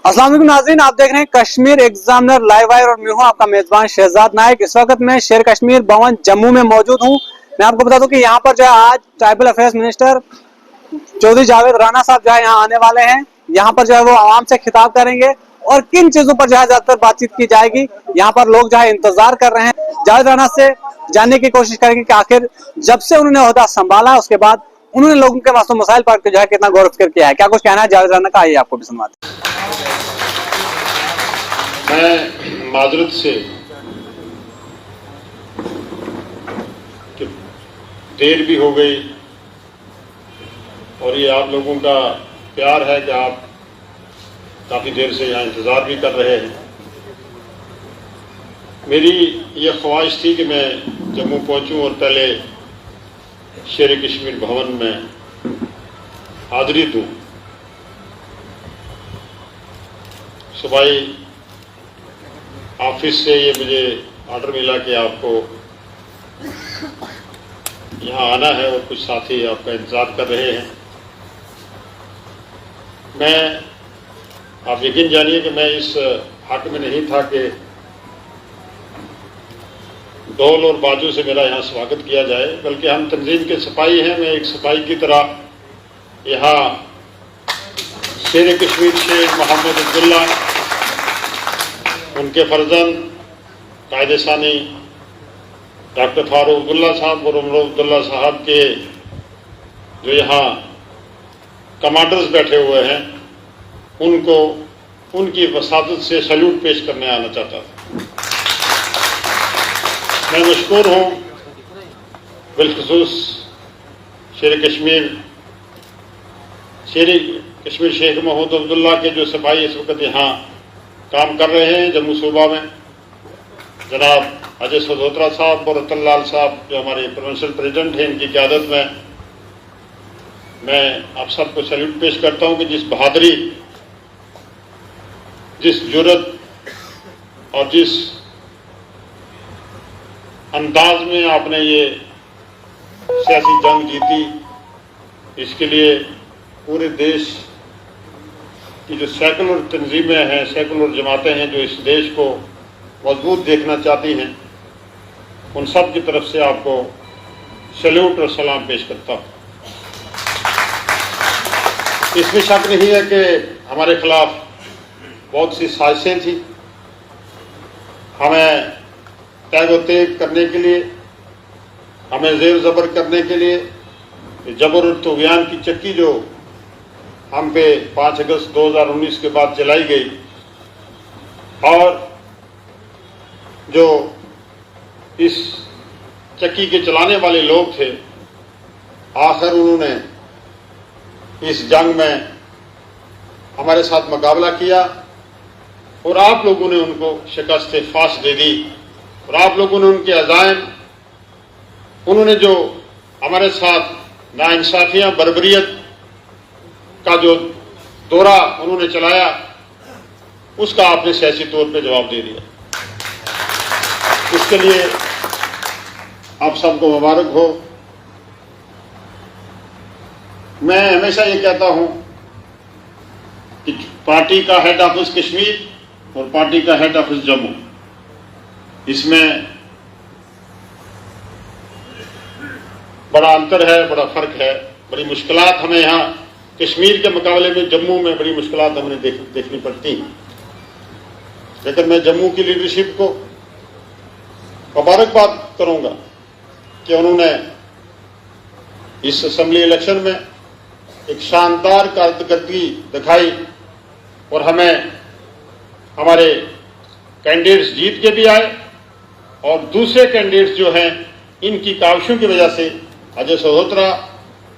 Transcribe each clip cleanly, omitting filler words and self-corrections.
अस्सलाम वालेकुम नाज़रीन, आप देख रहे हैं कश्मीर एग्जामिनर लाइव वायर और मैं हूं आपका मेजबान शहजाद नायक। इस वक्त मैं शेर कश्मीर भवन जम्मू में मौजूद हूं। मैं आपको बता दूं कि यहां पर जो है आज tribal affairs minister Chaudhry Javed Rana साहब जो है यहाँ आने वाले हैं। यहाँ पर जो है वो आवाम से खिताब करेंगे और किन चीजों पर जो है ज्यादातर बातचीत की जाएगी, यहाँ पर लोग जो है इंतजार कर रहे हैं। जावेद राणा से जानने की कोशिश करेंगे कि आखिर जब से उन्होंने ओहदा संभाला उसके बाद उन्होंने लोगों के मसलों मसाइल पर जो है कितना गौर फिक्र किया है। क्या कुछ कहना है जावेद राणा का, आइए आपको भी सुनवाते हैं। मैं माजरत से कि देर भी हो गई और ये आप लोगों का प्यार है कि आप काफ़ी देर से यहाँ इंतज़ार भी कर रहे हैं। मेरी ये ख्वाहिश थी कि मैं जम्मू पहुँचूँ और पहले शेर कश्मीर भवन में हाज़िरी दूँ। सुबह ऑफिस से ये मुझे ऑर्डर मिला कि आपको यहाँ आना है और कुछ साथी आपका इंतज़ार कर रहे हैं। आप यकीन जानिए कि मैं इस हक में नहीं था कि ढोल और बाजू से मेरा यहाँ स्वागत किया जाए, बल्कि हम तंजीम के सिपाही हैं। मैं एक सिपाही की तरह यहाँ शेर कश्मीर शेख मोहम्मद अब्दुल्ला, उनके फर्जंद कायदे सानी डॉक्टर फारूक अब्दुल्ला साहब और उमर अब्दुल्ला साहब के जो यहाँ कमांडर्स बैठे हुए हैं, उनको उनकी वसादत से सैल्यूट पेश करने आना चाहता था। मैं मशकूर हूँ बिलखुसूस शेर कश्मीर शेख मोहम्मद अब्दुल्ला के जो सिपाही इस वक्त यहाँ काम कर रहे हैं जम्मू सूबा में, जनाब अजय सदोत्रा साहब और रतन लाल साहब जो हमारे प्रोविंशियल प्रेसिडेंट हैं, इनकी क़यादत में मैं आप सबको सैल्यूट पेश करता हूं कि जिस बहादुरी, जिस जुर्रत और जिस अंदाज में आपने ये सियासी जंग जीती, इसके लिए पूरे देश की जो सेकुलर तंजीमें हैं, सेकुलर जमातें हैं जो इस देश को मजबूत देखना चाहती हैं, उन सब की तरफ से आपको सैल्यूट और सलाम पेश करता हूँ। इसमें शक नहीं है कि हमारे खिलाफ बहुत सी साजिशें थी। हमें तैग करने के लिए, हमें जेर ज़बर करने के लिए, जबर और तुग़यान की चक्की जो हम पे 5 अगस्त 2019 के बाद चलाई गई, और जो इस चक्की के चलाने वाले लोग थे, आखिर उन्होंने इस जंग में हमारे साथ मुकाबला किया और आप लोगों ने उनको शिकस्त फाश दे दी। और आप लोगों ने उनके अज़ाइम, उन्होंने जो हमारे साथ नाइंसाफियाँ, बर्बरियत का जो दौरा उन्होंने चलाया, उसका आपने सियासी तौर पे जवाब दे दिया। इसके लिए आप सबको मुबारक हो। मैं हमेशा ये कहता हूं कि पार्टी का हेड ऑफिस कश्मीर और पार्टी का हेड ऑफिस जम्मू, इसमें बड़ा अंतर है, बड़ा फर्क है। बड़ी मुश्किलात हमें यहाँ कश्मीर के मुकाबले में जम्मू में बड़ी मुश्किलात हमें देखनी पड़ती हैं। लेकिन मैं जम्मू की लीडरशिप को मुबारकबाद करूंगा कि उन्होंने इस असेंबली इलेक्शन में एक शानदार कारकर्दगी दिखाई और हमें हमारे कैंडिडेट्स जीत के भी आए, और दूसरे कैंडिडेट्स जो हैं इनकी काविशों की वजह से, अजय सहोत्रा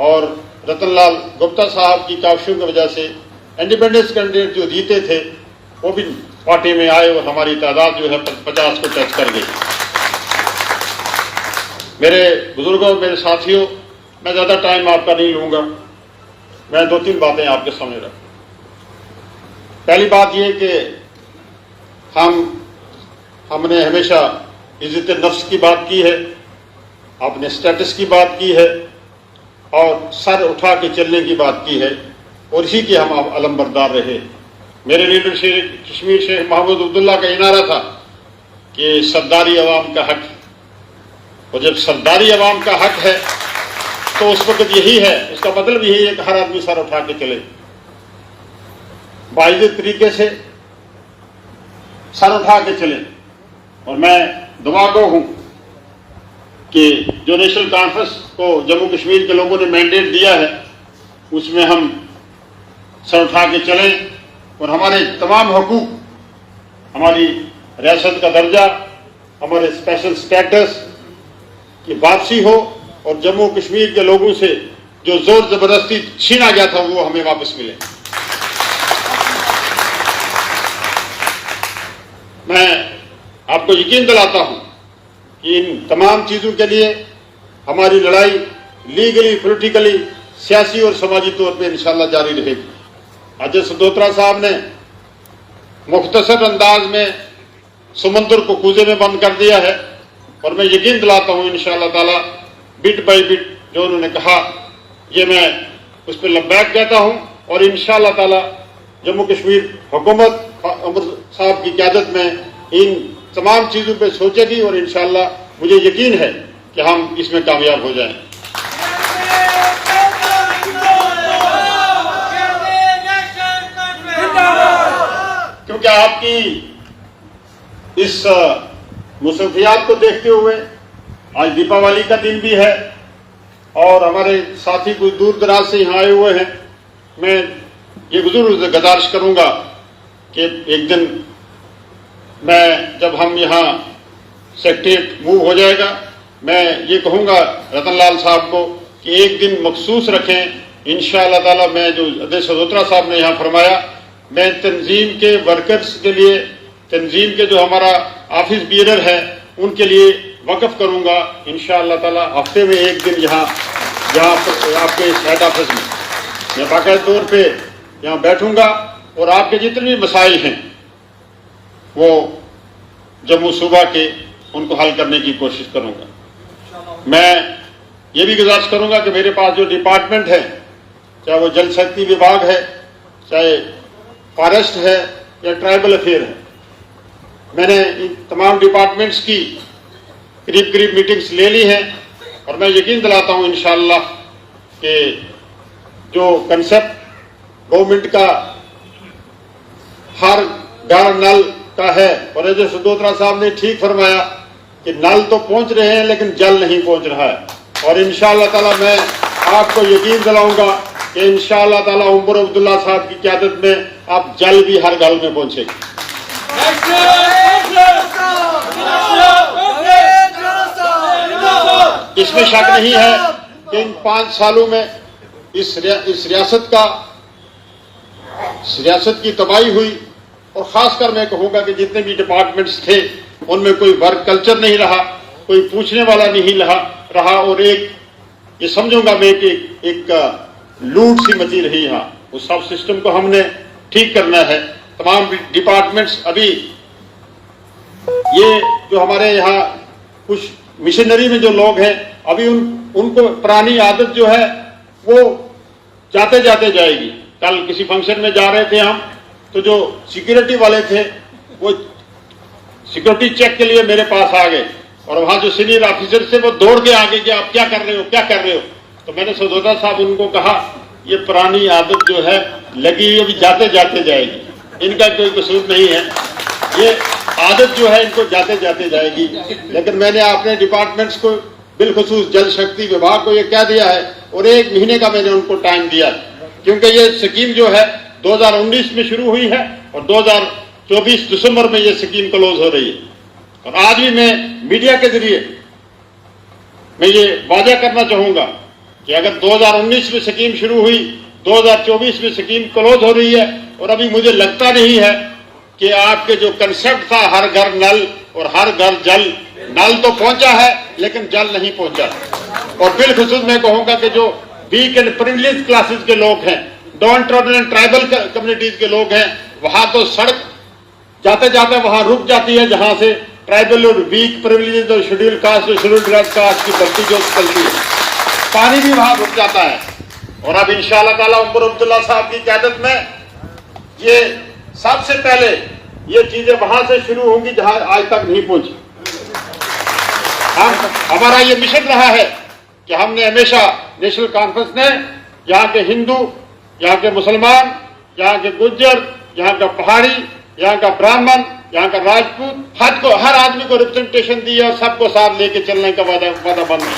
और रतनलाल गुप्ता साहब की काविशों की वजह से इंडिपेंडेंस कैंडिडेट जो जीते थे वो भी पार्टी में आए और हमारी तादाद जो है 50 को टच कर गई। मेरे बुजुर्गों, मेरे साथियों, मैं ज़्यादा टाइम आपका नहीं लूँगा। मैं 2-3 बातें आपके सामने रखूँ। पहली बात यह कि हमने हमेशा इज्जत नफ्स की बात की है, आपने स्टेटस की बात की है और सर उठा के चलने की बात की है, और इसी के हम अलमबरदार रहे। मेरे लीडर शेख कश्मीर शेख महमूद अब्दुल्ला का नारा था कि सरदारी अवाम का हक, और जब सरदारी अवाम का हक है तो उस वक्त यही है, उसका मतलब यही है कि हर आदमी सर उठा के चले, बाइज्जत तरीके से सर उठा के चले। और मैं दुआ गो हूं कि जो नेशनल कॉन्फ्रेंस को जम्मू कश्मीर के लोगों ने मैंडेट दिया है उसमें हम सर उठा के चलें और हमारे तमाम हुकूक, हमारी रियासत का दर्जा, हमारे स्पेशल स्टेटस की वापसी हो और जम्मू कश्मीर के लोगों से जो जोर जबरदस्ती छीना गया था वो हमें वापस मिले। मैं आपको यकीन दिलाता हूं कि इन तमाम चीजों के लिए हमारी लड़ाई लीगली, पॉलिटिकली, सियासी और समाजी तौर पे इंशाल्लाह जारी रहेगी। अजय सदोत्रा साहब ने मुख्तसर अंदाज में समंदर को कूजे में बंद कर दिया है और मैं यकीन दिलाता हूं इंशाल्लाह ताला बिट बाई बिट जो उन्होंने कहा ये मैं उस पर लब्बैक कहता हूं और इंशाल्लाह ताला जम्मू कश्मीर हुकूमत उमर साहब की क़यादत में इन तमाम चीजों पे सोचेगी और इंशाल्लाह मुझे यकीन है कि हम इसमें कामयाब हो जाएं। क्योंकि आपकी इस मुसफ़ियात को देखते हुए आज दीपावली का दिन भी है और हमारे साथी कुछ दूर दराज से यहाँ आए हुए हैं। मैं ये जरूर गुजारिश करूंगा कि एक दिन मैं जब हम यहाँ सेक्रेटरीट मूव हो जाएगा, मैं ये कहूँगा रतन लाल साहब को कि एक दिन मखसूस रखें इंशाअल्लाह ताला। मैं जो अजय सदोत्रा साहब ने यहाँ फरमाया, मैं तंजीम के वर्कर्स के लिए, तंजीम के जो हमारा ऑफिस बियरर है उनके लिए वक़्फ़ करूँगा इंशाअल्लाह ताला। हफ्ते में एक दिन यहाँ आपके हेड ऑफिस में मैं बाकायदा तौर पे यहाँ बैठूँगा और आपके जितने भी मसाइल हैं वो जम्मू सूबा के उनको हल करने की कोशिश करूँगा। मैं ये भी गुजारिश करूँगा कि मेरे पास जो डिपार्टमेंट है, चाहे वो जल शक्ति विभाग है, चाहे फॉरेस्ट है या ट्राइबल अफेयर है, मैंने इन तमाम डिपार्टमेंट्स की करीब मीटिंग्स ले ली हैं और मैं यकीन दिलाता हूँ इंशाअल्लाह कि जो कंसेप्ट गवर्नमेंट का हर घर नल का है, और अजय सदोत्रा साहब ने ठीक फरमाया कि नल तो पहुंच रहे हैं लेकिन जल नहीं पहुंच रहा है। और इंशाअल्लाह ताला मैं आपको यकीन दिलाऊंगा कि इंशाअल्लाह ताला उमर अब्दुल्ला साहब की क़यादत में आप जल भी हर घर में पहुंचेगी। इसमें शक नहीं है कि इन 5 सालों में इस रियासत की तबाही हुई और खासकर मैं कहूँगा कि जितने भी डिपार्टमेंट्स थे उनमें कोई वर्क कल्चर नहीं रहा, कोई पूछने वाला नहीं रहा और एक ये समझूंगा मैं कि एक लूट सी मची रही यहाँ। उस सब सिस्टम को हमने ठीक करना है। तमाम डिपार्टमेंट्स अभी ये जो हमारे यहाँ कुछ मिशनरी में जो लोग हैं अभी उनको पुरानी आदत जो है वो जाते जाते जाएगी। कल किसी फंक्शन में जा रहे थे हम, तो जो सिक्योरिटी वाले थे वो सिक्योरिटी चेक के लिए मेरे पास आ गए और वहां जो सीनियर ऑफिसर थे वो दौड़ के आ गए कि आप क्या कर रहे हो, क्या कर रहे हो। तो मैंने सदोत्रा साहब उनको कहा ये पुरानी आदत जो है लगी अभी जाते जाते जाएगी, इनका कोई कसूर नहीं है, ये आदत जो है इनको जाते जाते जाएगी। लेकिन मैंने अपने डिपार्टमेंट्स को बिलखुसूस जल शक्ति विभाग को ये कह दिया है और 1 महीने का मैंने उनको टाइम दिया, क्योंकि ये स्कीम जो है 2019 में शुरू हुई है और 2024 दिसंबर में ये स्कीम क्लोज हो रही है। और आज भी मैं मीडिया के जरिए मैं ये वादा करना चाहूंगा कि अगर 2019 में स्कीम शुरू हुई, 2024 में स्कीम क्लोज हो रही है और अभी मुझे लगता नहीं है कि आपके जो कंसेप्ट था हर घर नल और हर घर जल, नल तो पहुंचा है लेकिन जल नहीं पहुंचा। और बिलखुसूस मैं कहूंगा कि जो वीक एंड प्रिविलेज क्लासेस के लोग हैं, down trodden and tribal communities के लोग हैं, वहां तो सड़क जाते जाते वहां रुक जाती है जहां से ट्राइबल और वीक प्रिविलेज और शेड्यूल कास्ट और शेड्यूल कास्ट की बस्ती जो चलती है, पानी भी वहां रुक जाता है। और अब इंशाअल्लाह ताला उमर अब्दुल्ला साहब की क़यादत में ये सबसे पहले ये चीजें वहां से शुरू होंगी जहां आज तक नहीं पहुंची। हमारा ये मिशन रहा है कि हमने हमेशा नेशनल कॉन्फ्रेंस ने यहाँ के हिंदू, यहाँ के मुसलमान, यहाँ के गुज्जर, यहाँ का पहाड़ी, यहाँ का ब्राह्मण, यहाँ का राजपूत, हर आदमी को रिप्रेजेंटेशन दी और सबको साथ लेके चलने का वादा बंद है।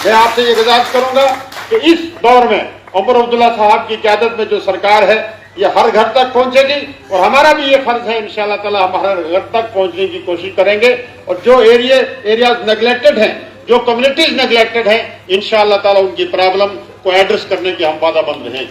मैं आपसे ये गुजारिश करूंगा कि इस दौर में उमर अब्दुल्ला साहब की क़यादत में जो सरकार है ये हर घर तक पहुंचेगी और हमारा भी ये फर्ज है इंशाअल्लाह ताला हम हर घर तक पहुंचने की कोशिश करेंगे। और जो एरियाज नेग्लेक्टेड हैं, जो कम्युनिटीज नेग्लेक्टेड हैं, इंशाअल्लाह ताला उनकी प्रॉब्लम को एड्रेस करने की हम वादा बंद हैं।